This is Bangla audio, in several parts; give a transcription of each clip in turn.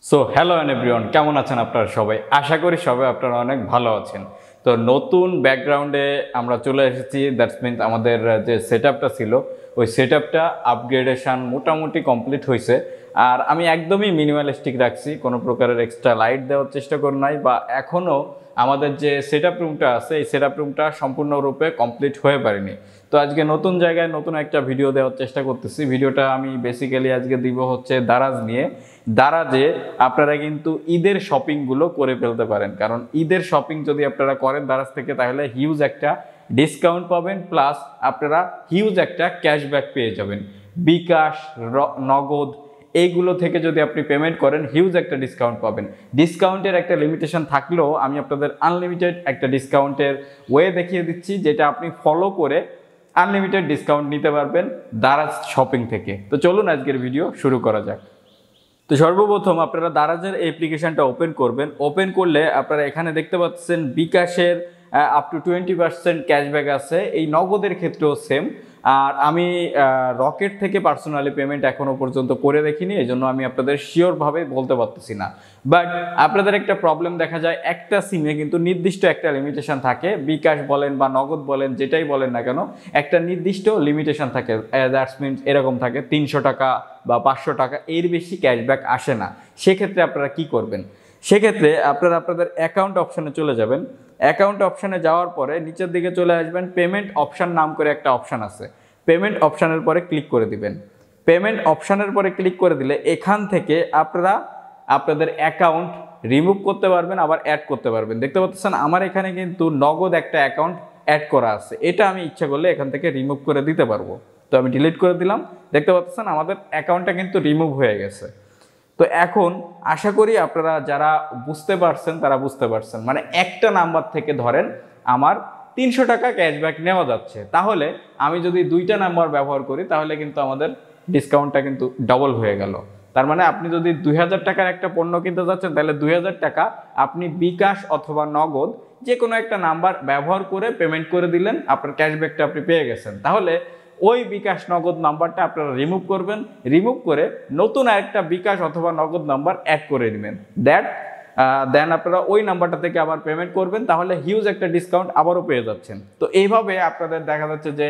সো হ্যালো এভরিওয়ান, কেমন আছেন আপনারা সবাই? আশা করি সবাই আপনারা অনেক ভালো আছেন। তো নতুন ব্যাকগ্রাউন্ডে আমরা চলে এসেছি। দ্যাটস মিনস আমাদের যে সেটআপটা ছিল ওই সেটআপটা আপগ্রেডেশন মোটামুটি কমপ্লিট হয়েছে। আর আমি একদমই মিনিমালিস্টিক রাখছি, কোনো প্রকারের এক্সট্রা লাইট দেওয়ার চেষ্টা করি নাই, বা এখনও আমাদের যে সেটআপ রুমটা আছে এই সেটআপ রুমটা সম্পূর্ণরূপে কমপ্লিট হয়ে পারেনি। তো আজকে নতুন জায়গায় নতুন একটা ভিডিও দেওয়ার চেষ্টা করতেছি। ভিডিওটা আমি বেসিক্যালি আজকে দিব হচ্ছে দারাজ নিয়ে। দারাজে আপনারা কিন্তু ঈদের শপিংগুলো করে ফেলতে পারেন, কারণ ঈদের শপিং যদি আপনারা করেন দারাজ থেকে তাহলে হিউজ একটা ডিসকাউন্ট পাবেন, প্লাস আপনারা হিউজ একটা ক্যাশব্যাক পেয়ে যাবেন। বিকাশ, নগদ এইগুলো থেকে যদি আপনি পেমেন্ট করেন হিউজ একটা ডিসকাউন্ট পাবেন। ডিসকাউন্টের একটা লিমিটেশন থাকলেও আমি আপনাদের আনলিমিটেড একটা ডিসকাউন্টের ওয়ে দেখিয়ে দিচ্ছি, যেটা আপনি ফলো করে আনলিমিটেড ডিসকাউন্ট নিতে পারবেন দারাজ শপিং থেকে। তো চলুন আজকের ভিডিও শুরু করা যাক। তো সর্বপ্রথম আপনারা দারাজের অ্যাপ্লিকেশনটা ওপেন করবেন। ওপেন করলে আপনারা এখানে দেখতে পাচ্ছেন বিকাশের আপ টু 20% ক্যাশব্যাক আছে, এই নগদের ক্ষেত্রেও সেম। আর আমি রকেট থেকে পার্সোনালি পেমেন্ট এখনও পর্যন্ত করে দেখিনি, এই জন্য আমি আপনাদের শিওরভাবে বলতে পারতেছি না। বাট আপনাদের একটা প্রবলেম দেখা যায়, একটা সিমে কিন্তু নির্দিষ্ট একটা লিমিটেশন থাকে। বিকাশ বলেন বা নগদ বলেন, যেটাই বলেন না কেন, একটা নির্দিষ্ট লিমিটেশন থাকে। দ্যাটস মিনস এরকম থাকে 300 টাকা বা 500 টাকা, এর বেশি ক্যাশব্যাক আসে না। সেক্ষেত্রে আপনারা কি করবেন? সেক্ষেত্রে আপনারা আপনাদের অ্যাকাউন্ট অপশানে চলে যাবেন। অ্যাকাউন্ট অপশানে যাওয়ার পরে নিচের দিকে চলে আসবেন, পেমেন্ট অপশান নাম করে একটা অপশান আছে। পেমেন্ট অপশানের পরে ক্লিক করে দিবেন। পেমেন্ট অপশানের পরে ক্লিক করে দিলে এখান থেকে আপনারা আপনাদের অ্যাকাউন্ট রিমুভ করতে পারবেন, আবার অ্যাড করতে পারবেন। দেখতে পাচ্ছেন আমার এখানে কিন্তু নগদ একটা অ্যাকাউন্ট অ্যাড করা আছে, এটা আমি ইচ্ছা করলে এখান থেকে রিমুভ করে দিতে পারবো। তো আমি ডিলিট করে দিলাম। দেখতে পাচ্ছেন আমাদের অ্যাকাউন্টটা কিন্তু রিমুভ হয়ে গেছে। তো এখন আশা করি আপনারা যারা বুঝতে পারছেন তারা বুঝতে পারছেন, মানে একটা নাম্বার থেকে ধরেন আমার 300 টাকা ক্যাশব্যাক নেওয়া যাচ্ছে, তাহলে আমি যদি দুইটা নাম্বার ব্যবহার করি তাহলে কিন্তু আমাদের ডিসকাউন্টটা কিন্তু ডবল হয়ে গেল। তার মানে আপনি যদি 2000 টাকার একটা পণ্য কিনতে যাচ্ছেন তাহলে 2000 টাকা আপনি বিকাশ অথবা নগদ যে কোনো একটা নাম্বার ব্যবহার করে পেমেন্ট করে দিলেন, আপনার ক্যাশব্যাকটা আপনি পেয়ে গেছেন। তাহলে ওই বিকাশ নগদ নাম্বারটা আপনারা রিমুভ করবেন, রিমুভ করে নতুন আরেকটা বিকাশ অথবা নগদ নাম্বার অ্যাড করে নেবেন। দেন আপনারা ওই নাম্বারটা থেকে আবার পেমেন্ট করবেন, তাহলে হিউজ একটা ডিসকাউন্ট আবারও পেয়ে যাচ্ছেন। তো এইভাবে আপনাদের দেখা যাচ্ছে যে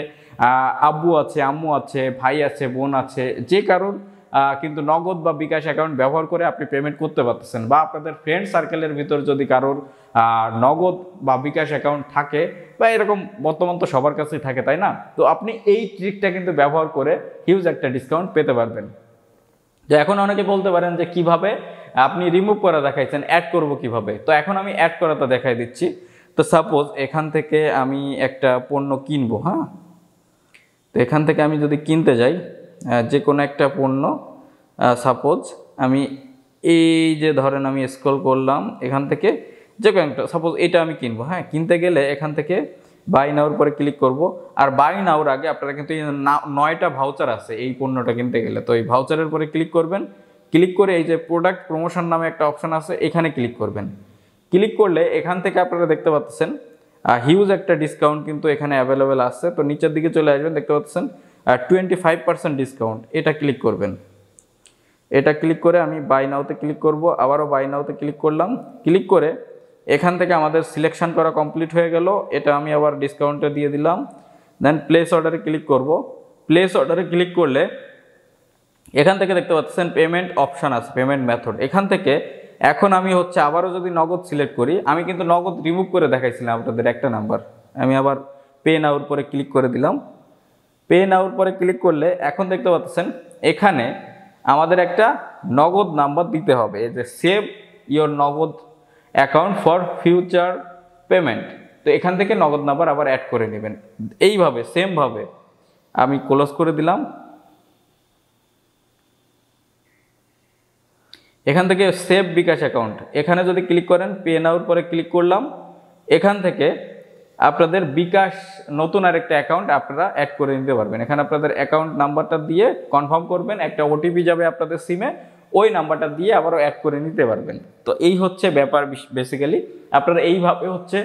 আব্বু আছে, আম্মু আছে, ভাই আছে, বোন আছে, যে কারণ কিন্তু নগদ বা বিকাশ অ্যাকাউন্ট ব্যবহার করে আপনি পেমেন্ট করতে পারতেছেন। বা আপনাদের ফ্রেন্ড সার্কেলের ভিতর যদি কারোর নগদ বা বিকাশ অ্যাকাউন্ট থাকে, বা এরকম বর্তমান তো সবার কাছেই থাকে, তাই না? তো আপনি এই ট্রিকটা কিন্তু ব্যবহার করে হিউজ একটা ডিসকাউন্ট পেতে পারবেন। তো এখন অনেকে বলতে পারেন যে কিভাবে আপনি রিমুভ করা দেখাইছেন, অ্যাড করব কিভাবে? তো এখন আমি অ্যাড করাটা দেখাই দিচ্ছি। তো সাপোজ এখান থেকে আমি একটা পণ্য কিনবো, হ্যাঁ, তো এখান থেকে আমি যদি কিনতে যাই যে কোনো একটা পণ্য, সাপোজ আমি এই যে ধরেন আমি স্ক্রল করলাম এখান থেকে যে কোনো একটা, সাপোজ এটা আমি কিনবো, হ্যাঁ, কিনতে গেলে এখান থেকে বাই নাওর পরে ক্লিক করব। আর বাই নাওর আগে আপনারা কিন্তু 9টা ভাউচার আছে এই পণ্যটা কিনতে গেলে, তো এই ভাউচারের পরে ক্লিক করবেন। ক্লিক করে এই যে প্রোডাক্ট প্রমোশন নামে একটা অপশান আছে, এখানে ক্লিক করবেন। ক্লিক করলে এখান থেকে আপনারা দেখতে পাচ্ছেন হিউজ একটা ডিসকাউন্ট কিন্তু এখানে অ্যাভেলেবেল আছে। তো নিচের দিকে চলে আসবেন, দেখতে পাচ্ছেন 25% ডিসকাউন্ট, এটা ক্লিক করবেন। এটা ক্লিক করে আমি বাই নাওতে ক্লিক করব, আবারও বাই নাওতে ক্লিক করলাম। ক্লিক করে এখান থেকে আমাদের সিলেকশন করা কমপ্লিট হয়ে গেল, এটা আমি আবার ডিসকাউন্টে দিয়ে দিলাম। দেন প্লেস অর্ডারে ক্লিক করব। প্লেস অর্ডারে ক্লিক করলে এখান থেকে দেখতে পাচ্ছেন পেমেন্ট অপশান আছে, পেমেন্ট মেথড। এখান থেকে এখন আমি হচ্ছে আবারও যদি নগদ সিলেক্ট করি, আমি কিন্তু নগদ রিমুভ করে দেখাইছিলাম আপনাদের একটা নাম্বার, আমি আবার পে নাওর পরে ক্লিক করে দিলাম। পে নাওর পরে ক্লিক করলে এখন দেখতে পাচ্ছেন এখানে আমাদের একটা নগদ নাম্বার দিতে হবে, এই যে সেভ ইয়োর নগদ অ্যাকাউন্ট ফর ফিউচার পেমেন্ট। তো এখান থেকে নগদ নাম্বার আবার অ্যাড করে নেবেন। এইভাবে সেমভাবে আমি ক্লোজ করে দিলাম। এখান থেকে সেভ বিকাশ অ্যাকাউন্ট, এখানে যদি ক্লিক করেন, পে নাওর পরে ক্লিক করলাম, এখান থেকে আপনাদের বিকাশ নতুন আরেকটা অ্যাকাউন্ট আপনারা অ্যাড করে নিতে পারবেন। এখানে আপনাদের অ্যাকাউন্ট নাম্বারটা দিয়ে কনফার্ম করবেন, একটা ওটিপি যাবে আপনাদের সিমে, ওই নাম্বারটা দিয়ে আবারও অ্যাড করে নিতে পারবেন। তো এই হচ্ছে ব্যাপার। বেসিক্যালি আপনারা এইভাবে হচ্ছে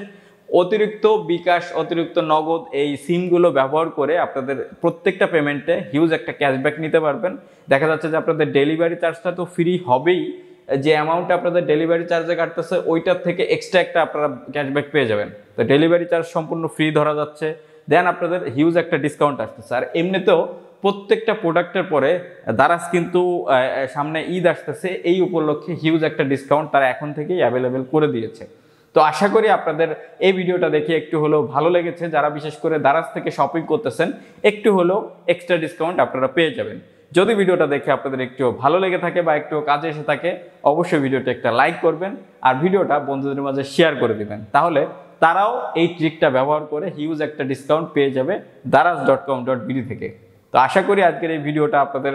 অতিরিক্ত বিকাশ, অতিরিক্ত নগদ এই সিমগুলো ব্যবহার করে আপনাদের প্রত্যেকটা পেমেন্টে হিউজ একটা ক্যাশব্যাক নিতে পারবেন। দেখা যাচ্ছে যে আপনাদের ডেলিভারি চার্জটা তো ফ্রি হবেই, যে অ্যামাউন্টটা আপনাদের ডেলিভারি চার্জে কাটতেছে ওইটার থেকে এক্সট্রা একটা আপনারা ক্যাশব্যাক পেয়ে যাবেন। তো ডেলিভারি চার্জ সম্পূর্ণ ফ্রি ধরা যাচ্ছে, দেন আপনাদের হিউজ একটা ডিসকাউন্ট আসতেছে। আর এমনিতেও প্রত্যেকটা প্রোডাক্টের পরে দারাজ কিন্তু সামনে ঈদ আসতেছে, এই উপলক্ষে হিউজ একটা ডিসকাউন্ট তারা এখন থেকেই অ্যাভেলেবেল করে দিয়েছে। তো আশা করি আপনাদের এই ভিডিওটা দেখে একটু হলেও ভালো লেগেছে, যারা বিশেষ করে দারাজ থেকে শপিং করতেছেন একটু হলেও এক্সট্রা ডিসকাউন্ট আপনারা পেয়ে যাবেন। যদি ভিডিওটা দেখে আপনাদের একটু ভালো লেগে থাকে বা একটু কাজে এসে থাকে, অবশ্যই ভিডিওটা একটা লাইক করবেন আর ভিডিওটা বন্ধুদের মাঝে শেয়ার করে দিবেন, তাহলে তারাও এই ট্রিকটা ব্যবহার করে হিউজ একটা ডিসকাউন্ট পেয়ে যাবে daraz.com.bd থেকে। তো আশা করি আজকের এই ভিডিওটা আপনাদের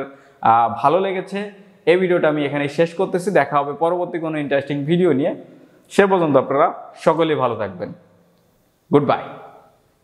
ভালো লেগেছে। এই ভিডিওটা আমি এখানে শেষ করতেছি, দেখা হবে পরবর্তী কোনো ইন্টারেস্টিং ভিডিও নিয়ে। সে পর্যন্ত আপনারা সকলেই ভালো থাকবেন। Good bye.